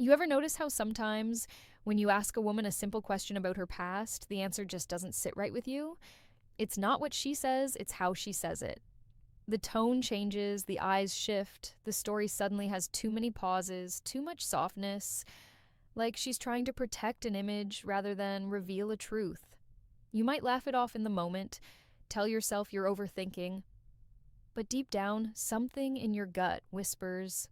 You ever notice how sometimes when you ask a woman a simple question about her past, the answer just doesn't sit right with you? It's not what she says, it's how she says it. The tone changes, the eyes shift, the story suddenly has too many pauses, too much softness, like she's trying to protect an image rather than reveal a truth. You might laugh it off in the moment, tell yourself you're overthinking, but deep down, something in your gut whispers,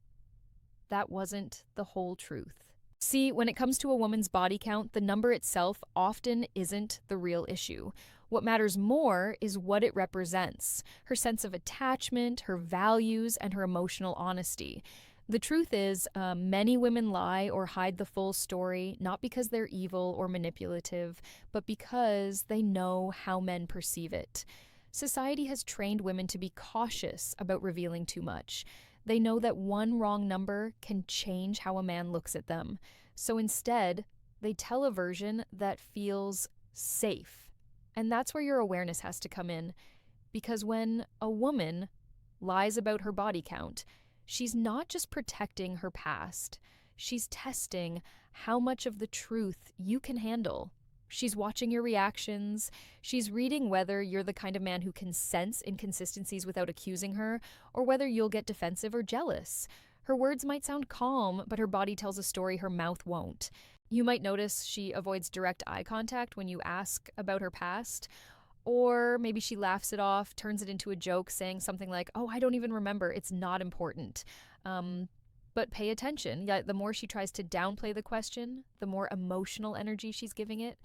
that wasn't the whole truth. See, when it comes to a woman's body count, the number itself often isn't the real issue. What matters more is what it represents, her sense of attachment, her values, and her emotional honesty. The truth is, many women lie or hide the full story, not because they're evil or manipulative, but because they know how men perceive it. Society has trained women to be cautious about revealing too much. They know that one wrong number can change how a man looks at them. So instead, they tell a version that feels safe. And that's where your awareness has to come in. Because when a woman lies about her body count, she's not just protecting her past, she's testing how much of the truth you can handle. She's watching your reactions. She's reading whether you're the kind of man who can sense inconsistencies without accusing her, or whether you'll get defensive or jealous. Her words might sound calm, but her body tells a story her mouth won't. You might notice she avoids direct eye contact when you ask about her past, or maybe she laughs it off, turns it into a joke, saying something like, "Oh, I don't even remember, it's not important." But pay attention. Yeah, the more she tries to downplay the question, the more emotional energy she's giving it.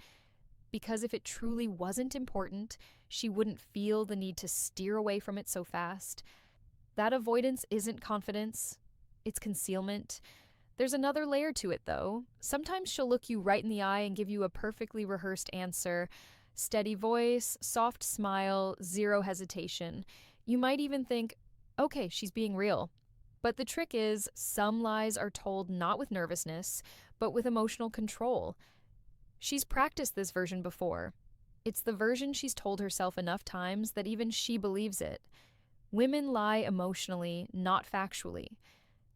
Because if it truly wasn't important, she wouldn't feel the need to steer away from it so fast. That avoidance isn't confidence, it's concealment. There's another layer to it, though. Sometimes she'll look you right in the eye and give you a perfectly rehearsed answer. Steady voice, soft smile, zero hesitation. You might even think, okay, she's being real. But the trick is, some lies are told not with nervousness, but with emotional control. She's practiced this version before. It's the version she's told herself enough times that even she believes it. Women lie emotionally, not factually.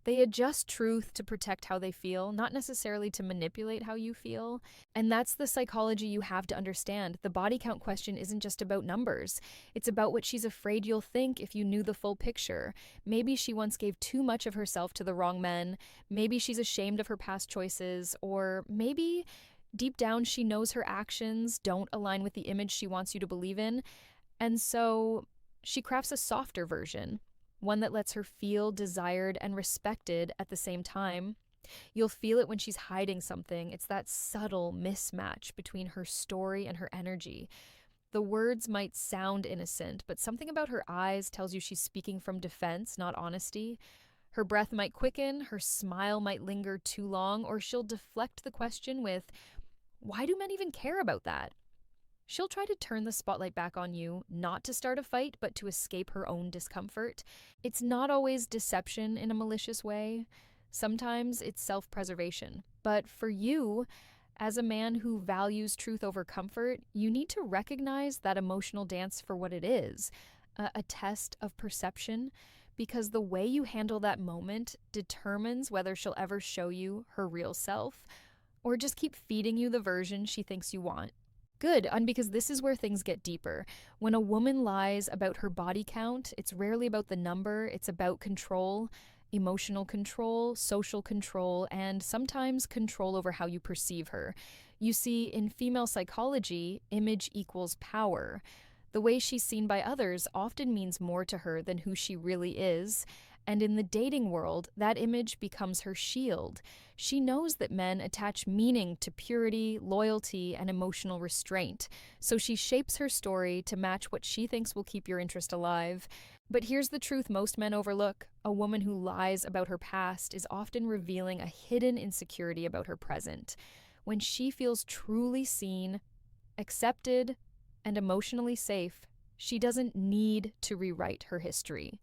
They adjust truth to protect how they feel, not necessarily to manipulate how you feel. And that's the psychology you have to understand. The body count question isn't just about numbers. It's about what she's afraid you'll think if you knew the full picture. Maybe she once gave too much of herself to the wrong men. Maybe she's ashamed of her past choices. Or maybe deep down she knows her actions don't align with the image she wants you to believe in. And so she crafts a softer version, one that lets her feel desired and respected at the same time. You'll feel it when she's hiding something. It's that subtle mismatch between her story and her energy. The words might sound innocent, but something about her eyes tells you she's speaking from defense, not honesty. Her breath might quicken, her smile might linger too long, or she'll deflect the question with, "Why do men even care about that?" She'll try to turn the spotlight back on you, not to start a fight, but to escape her own discomfort. It's not always deception in a malicious way. Sometimes it's self-preservation. But for you, as a man who values truth over comfort, you need to recognize that emotional dance for what it is, a test of perception, because the way you handle that moment determines whether she'll ever show you her real self or just keep feeding you the version she thinks you want. Good, and because this is where things get deeper. When a woman lies about her body count, it's rarely about the number, it's about control, emotional control, social control, and sometimes control over how you perceive her. You see, in female psychology, image equals power. The way she's seen by others often means more to her than who she really is. And in the dating world, that image becomes her shield. She knows that men attach meaning to purity, loyalty, and emotional restraint, so she shapes her story to match what she thinks will keep your interest alive. But here's the truth most men overlook. A woman who lies about her past is often revealing a hidden insecurity about her present. When she feels truly seen, accepted, and emotionally safe, she doesn't need to rewrite her history.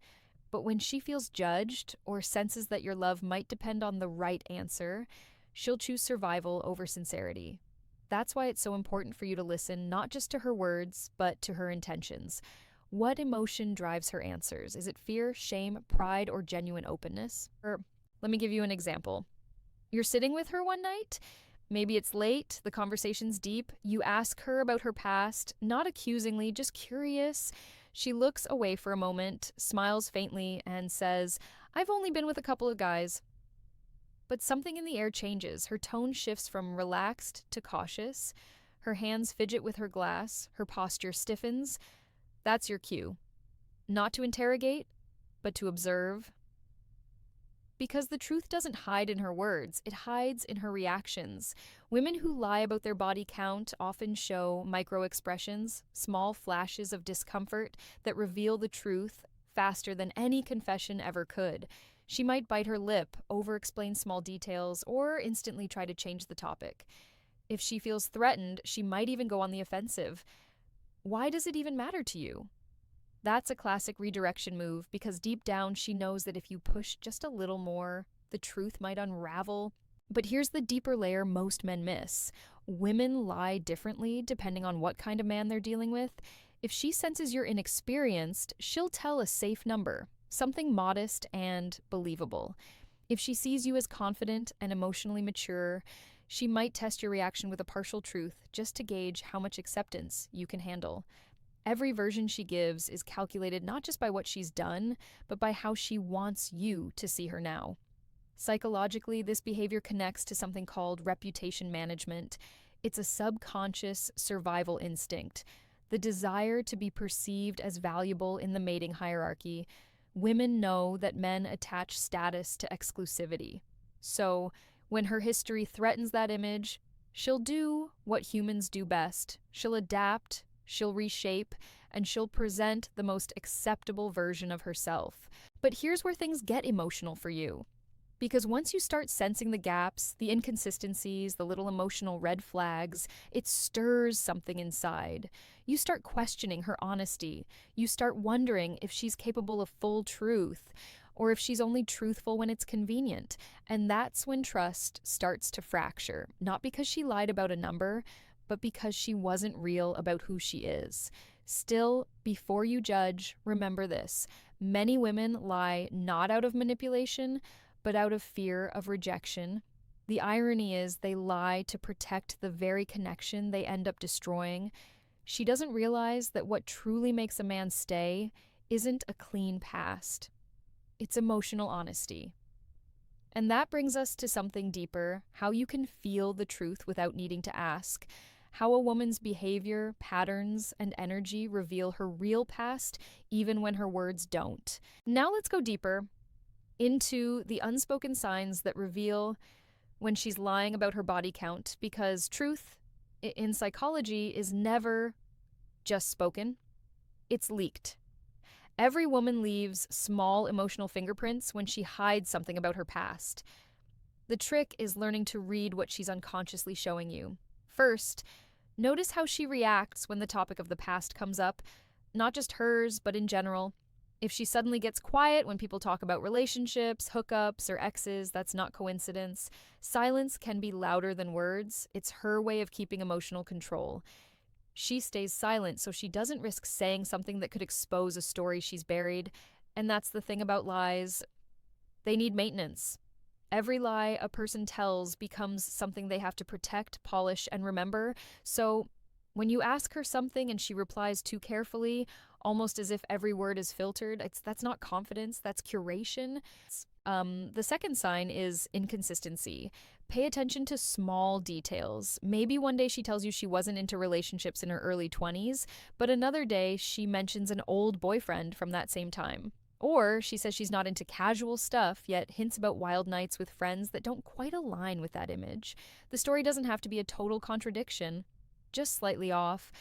But when she feels judged or senses that your love might depend on the right answer, she'll choose survival over sincerity. That's why it's so important for you to listen not just to her words, but to her intentions. What emotion drives her answers? Is it fear, shame, pride, or genuine openness? Or let me give you an example. You're sitting with her one night. Maybe it's late, the conversation's deep. You ask her about her past, not accusingly, just curious. She looks away for a moment, smiles faintly, and says, "I've only been with a couple of guys." But something in the air changes. Her tone shifts from relaxed to cautious. Her hands fidget with her glass. Her posture stiffens. That's your cue. Not to interrogate, but to observe. Because the truth doesn't hide in her words, it hides in her reactions. Women who lie about their body count often show micro-expressions, small flashes of discomfort that reveal the truth faster than any confession ever could. She might bite her lip, over-explain small details, or instantly try to change the topic. If she feels threatened, she might even go on the offensive. Why does it even matter to you? That's a classic redirection move because deep down she knows that if you push just a little more, the truth might unravel. But here's the deeper layer most men miss. Women lie differently depending on what kind of man they're dealing with. If she senses you're inexperienced, she'll tell a safe number, something modest and believable. If she sees you as confident and emotionally mature, she might test your reaction with a partial truth just to gauge how much acceptance you can handle. Every version she gives is calculated not just by what she's done, but by how she wants you to see her now. Psychologically, this behavior connects to something called reputation management. It's a subconscious survival instinct, the desire to be perceived as valuable in the mating hierarchy. Women know that men attach status to exclusivity. So, when her history threatens that image, she'll do what humans do best. She'll adapt, she'll reshape, and she'll present the most acceptable version of herself. But here's where things get emotional for you. Because once you start sensing the gaps, the inconsistencies, the little emotional red flags, it stirs something inside. You start questioning her honesty. You start wondering if she's capable of full truth, or if she's only truthful when it's convenient. And that's when trust starts to fracture, not because she lied about a number, but because she wasn't real about who she is. Still, before you judge, remember this. Many women lie not out of manipulation, but out of fear of rejection. The irony is they lie to protect the very connection they end up destroying. She doesn't realize that what truly makes a man stay isn't a clean past. It's emotional honesty. And that brings us to something deeper, how you can feel the truth without needing to ask. How a woman's behavior, patterns, and energy reveal her real past, even when her words don't. Now let's go deeper into the unspoken signs that reveal when she's lying about her body count, because truth in psychology is never just spoken, it's leaked. Every woman leaves small emotional fingerprints when she hides something about her past. The trick is learning to read what she's unconsciously showing you. First, notice how she reacts when the topic of the past comes up, not just hers, but in general. If she suddenly gets quiet when people talk about relationships, hookups, or exes, that's not coincidence. Silence can be louder than words. It's her way of keeping emotional control. She stays silent so she doesn't risk saying something that could expose a story she's buried. And that's the thing about lies. They need maintenance. Every lie a person tells becomes something they have to protect, polish, and remember. So when you ask her something and she replies too carefully, almost as if every word is filtered, that's not confidence, that's curation. The second sign is inconsistency. Pay attention to small details. Maybe one day she tells you she wasn't into relationships in her early 20s, but another day she mentions an old boyfriend from that same time. Or she says she's not into casual stuff, yet hints about wild nights with friends that don't quite align with that image. The story doesn't have to be a total contradiction, just slightly off.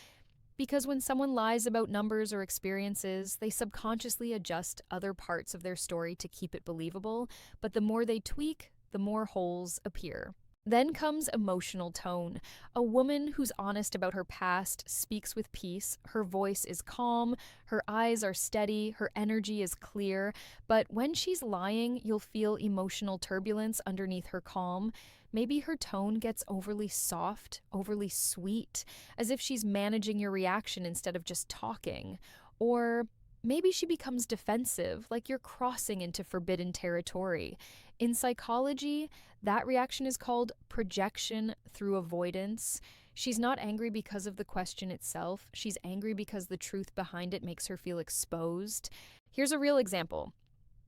Because when someone lies about numbers or experiences, they subconsciously adjust other parts of their story to keep it believable, but the more they tweak, the more holes appear. Then comes emotional tone. A woman who's honest about her past speaks with peace. Her voice is calm, her eyes are steady, her energy is clear. But when she's lying, you'll feel emotional turbulence underneath her calm. Maybe her tone gets overly soft, overly sweet, as if she's managing your reaction instead of just talking. Or Maybe she becomes defensive, like you're crossing into forbidden territory. In psychology, that reaction is called projection through avoidance. She's not angry because of the question itself. She's angry because the truth behind it makes her feel exposed. Here's a real example.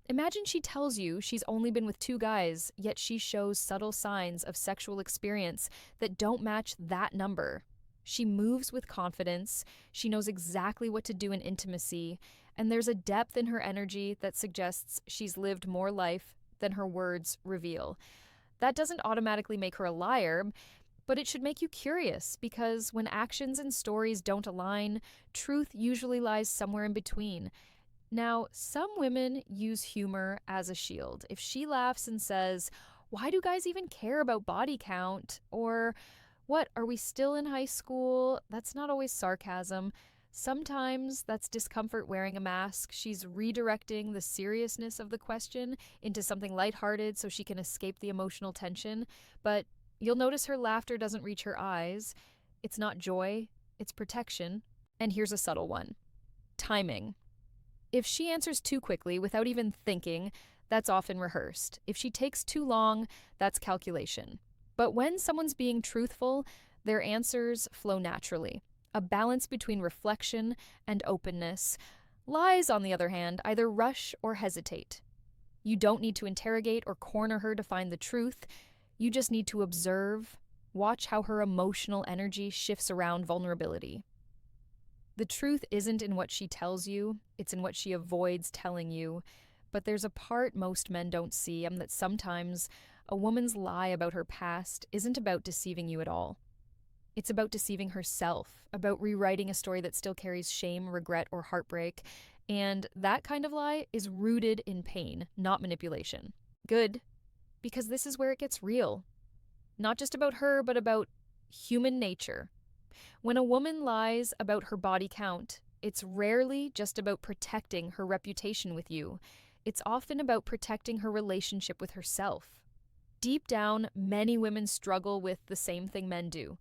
Imagine she tells you she's only been with two guys, yet she shows subtle signs of sexual experience that don't match that number. She moves with confidence, she knows exactly what to do in intimacy, and there's a depth in her energy that suggests she's lived more life than her words reveal. That doesn't automatically make her a liar, but it should make you curious because when actions and stories don't align, truth usually lies somewhere in between. Now, some women use humor as a shield. If she laughs and says, "Why do guys even care about body count?" Or, "What, are we still in high school?" That's not always sarcasm. Sometimes that's discomfort wearing a mask. She's redirecting the seriousness of the question into something lighthearted so she can escape the emotional tension. But you'll notice her laughter doesn't reach her eyes. It's not joy, it's protection. And here's a subtle one: timing. If she answers too quickly without even thinking, that's often rehearsed. If she takes too long, that's calculation. But when someone's being truthful, their answers flow naturally. A balance between reflection and openness. Lies, on the other hand, either rush or hesitate. You don't need to interrogate or corner her to find the truth. You just need to observe, watch how her emotional energy shifts around vulnerability. The truth isn't in what she tells you, it's in what she avoids telling you. But there's a part most men don't see, and that sometimes a woman's lie about her past isn't about deceiving you at all. It's about deceiving herself, about rewriting a story that still carries shame, regret, or heartbreak. And that kind of lie is rooted in pain, not manipulation. Good, because this is where it gets real. Not just about her, but about human nature. When a woman lies about her body count, it's rarely just about protecting her reputation with you. It's often about protecting her relationship with herself. Deep down, many women struggle with the same thing men do: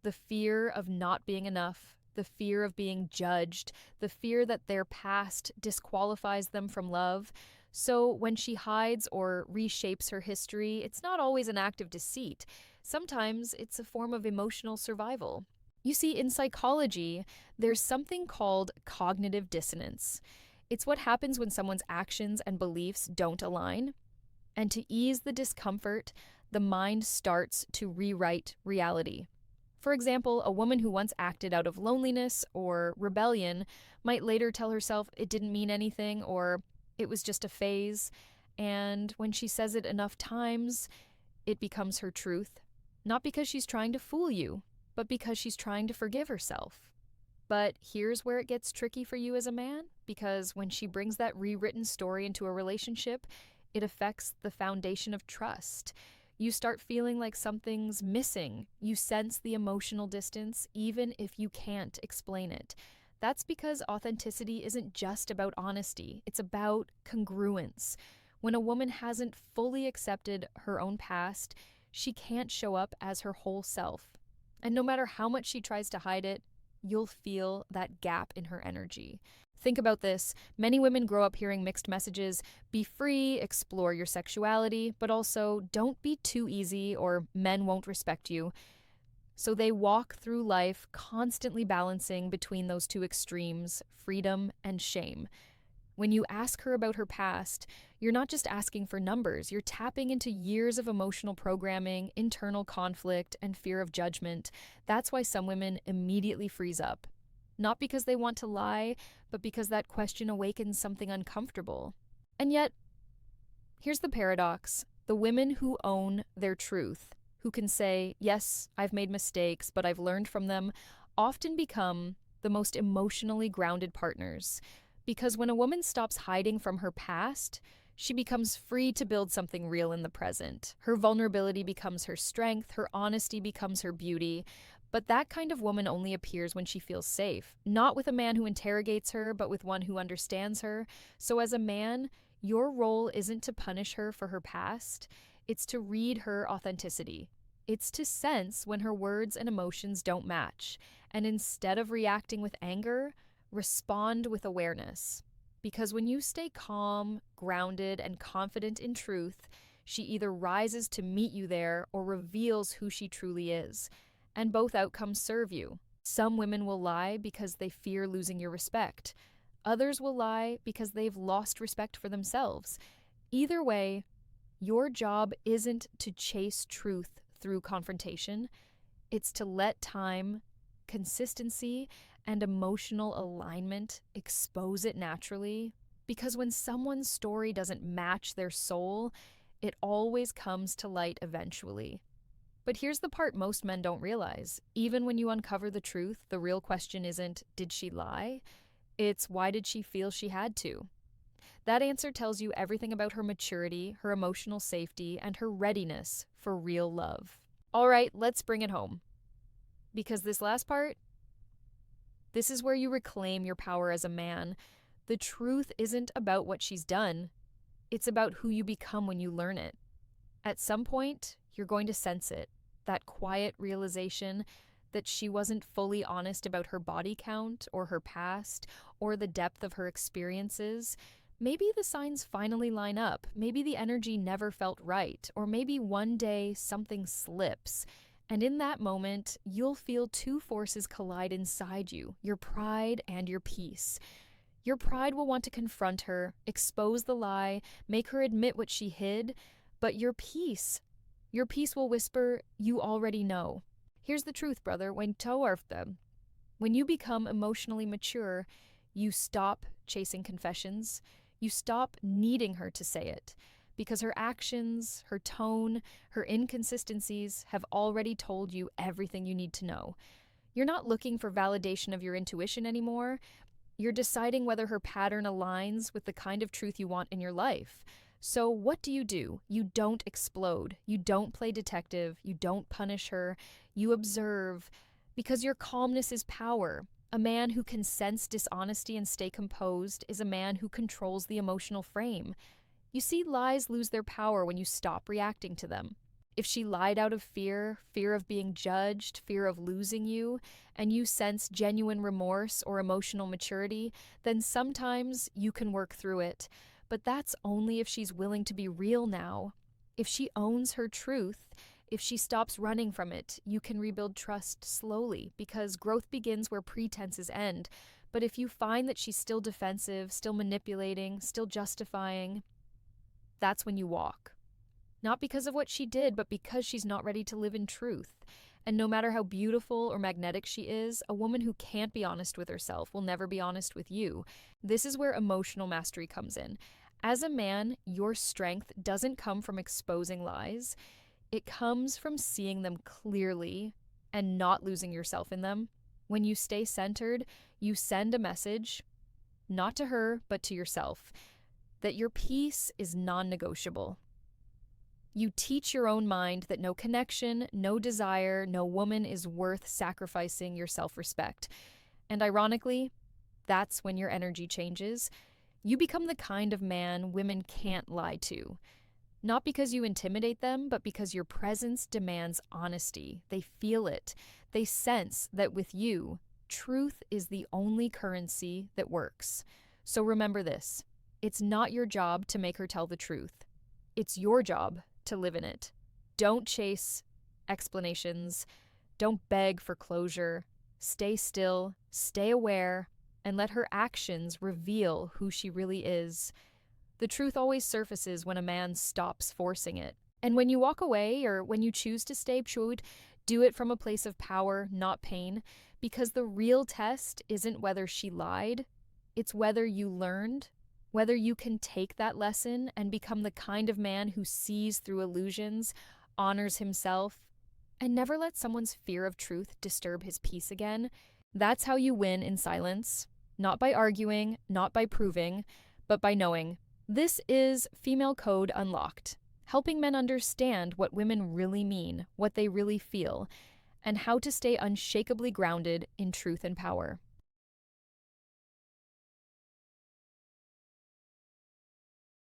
the fear of not being enough, the fear of being judged, the fear that their past disqualifies them from love. So when she hides or reshapes her history, it's not always an act of deceit. Sometimes it's a form of emotional survival. You see, in psychology, there's something called cognitive dissonance. It's what happens when someone's actions and beliefs don't align. And to ease the discomfort, the mind starts to rewrite reality. For example, a woman who once acted out of loneliness or rebellion might later tell herself it didn't mean anything or it was just a phase. And when she says it enough times, it becomes her truth. Not because she's trying to fool you, but because she's trying to forgive herself. But here's where it gets tricky for you as a man, because when she brings that rewritten story into a relationship, it affects the foundation of trust. You start feeling like something's missing. You sense the emotional distance, even if you can't explain it. That's because authenticity isn't just about honesty, it's about congruence. When a woman hasn't fully accepted her own past, she can't show up as her whole self. And no matter how much she tries to hide it, you'll feel that gap in her energy. Think about this. Many women grow up hearing mixed messages: be free, explore your sexuality, but also don't be too easy or men won't respect you. So they walk through life constantly balancing between those two extremes, freedom and shame. When you ask her about her past, you're not just asking for numbers, you're tapping into years of emotional programming, internal conflict, and fear of judgment. That's why some women immediately freeze up. Not because they want to lie, but because that question awakens something uncomfortable. And yet, here's the paradox: the women who own their truth, who can say, "Yes, I've made mistakes, but I've learned from them," often become the most emotionally grounded partners. Because when a woman stops hiding from her past, she becomes free to build something real in the present. Her vulnerability becomes her strength, her honesty becomes her beauty. But that kind of woman only appears when she feels safe, not with a man who interrogates her, but with one who understands her. So as a man, your role isn't to punish her for her past, it's to read her authenticity. It's to sense when her words and emotions don't match, and instead of reacting with anger, respond with awareness. Because when you stay calm, grounded, and confident in truth, she either rises to meet you there or reveals who she truly is. And both outcomes serve you. Some women will lie because they fear losing your respect. Others will lie because they've lost respect for themselves. Either way, your job isn't to chase truth through confrontation. It's to let time, consistency, and emotional alignment expose it naturally. Because when someone's story doesn't match their soul, it always comes to light eventually. But here's the part most men don't realize. Even when you uncover the truth, the real question isn't, did she lie? It's, why did she feel she had to? That answer tells you everything about her maturity, her emotional safety, and her readiness for real love. All right, let's bring it home. Because this last part, this is where you reclaim your power as a man. The truth isn't about what she's done. It's about who you become when you learn it. At some point, you're going to sense it, that quiet realization that she wasn't fully honest about her body count or her past or the depth of her experiences. Maybe the signs finally line up. Maybe the energy never felt right. Or maybe one day something slips. And in that moment, you'll feel two forces collide inside you, your pride and your peace. Your pride will want to confront her, expose the lie, make her admit what she hid. But your peace will whisper, you already know. Here's the truth, brother. When you become emotionally mature, you stop chasing confessions. You stop needing her to say it, because her actions, her tone, her inconsistencies have already told you everything you need to know. You're not looking for validation of your intuition anymore. You're deciding whether her pattern aligns with the kind of truth you want in your life. So what do? You don't explode. You don't play detective. You don't punish her. You observe, because your calmness is power. A man who can sense dishonesty and stay composed is a man who controls the emotional frame. You see, lies lose their power when you stop reacting to them. If she lied out of fear of being judged, fear of losing you, and you sense genuine remorse or emotional maturity, then sometimes you can work through it. But that's only if she's willing to be real now. If she owns her truth, if she stops running from it, you can rebuild trust slowly, because growth begins where pretenses end. But if you find that she's still defensive, still manipulating, still justifying, that's when you walk. Not because of what she did, but because she's not ready to live in truth. And no matter how beautiful or magnetic she is, a woman who can't be honest with herself will never be honest with you. This is where emotional mastery comes in. As a man, your strength doesn't come from exposing lies. It comes from seeing them clearly and not losing yourself in them. When you stay centered, you send a message, not to her, but to yourself, that your peace is non-negotiable. You teach your own mind that no connection, no desire, no woman is worth sacrificing your self-respect. And ironically, that's when your energy changes. You become the kind of man women can't lie to. Not because you intimidate them, but because your presence demands honesty. They feel it. They sense that with you, truth is the only currency that works. So remember this. It's not your job to make her tell the truth. It's your job to live in it. Don't chase explanations. Don't beg for closure. Stay still, stay aware, and let her actions reveal who she really is. The truth always surfaces when a man stops forcing it. And when you walk away, or when you choose to stay true, do it from a place of power, not pain, because the real test isn't whether she lied, it's whether you learned, whether you can take that lesson and become the kind of man who sees through illusions, honors himself, and never lets someone's fear of truth disturb his peace again. That's how you win in silence, not by arguing, not by proving, but by knowing. This is Female Code Unlocked, helping men understand what women really mean, what they really feel, and how to stay unshakably grounded in truth and power.